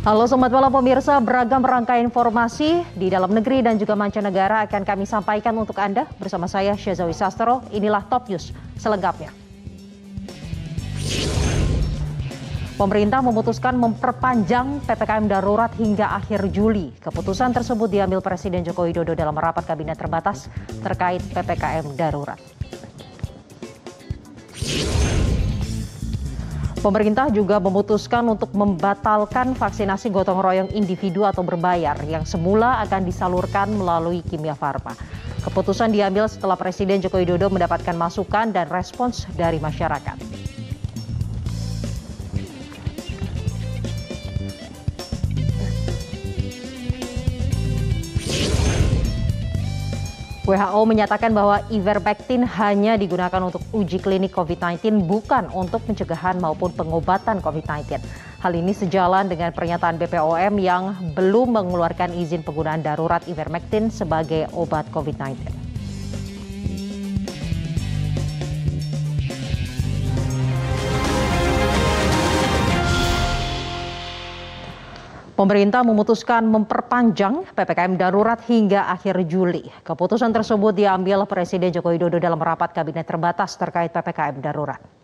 Halo selamat malam pemirsa, beragam rangkaian informasi di dalam negeri dan juga mancanegara akan kami sampaikan untuk Anda bersama saya Syazawi Sastro. Inilah Top News selengkapnya. Pemerintah memutuskan memperpanjang PPKM darurat hingga akhir Juli. Keputusan tersebut diambil Presiden Joko Widodo dalam rapat kabinet terbatas terkait PPKM darurat. Pemerintah juga memutuskan untuk membatalkan vaksinasi gotong royong individu atau berbayar yang semula akan disalurkan melalui Kimia Farma. Keputusan diambil setelah Presiden Joko Widodo mendapatkan masukan dan respons dari masyarakat. WHO menyatakan bahwa ivermectin hanya digunakan untuk uji klinik COVID-19, bukan untuk pencegahan maupun pengobatan COVID-19. Hal ini sejalan dengan pernyataan BPOM yang belum mengeluarkan izin penggunaan darurat ivermectin sebagai obat COVID-19. Pemerintah memutuskan memperpanjang PPKM darurat hingga akhir Juli. Keputusan tersebut diambil Presiden Joko Widodo dalam rapat kabinet terbatas terkait PPKM darurat.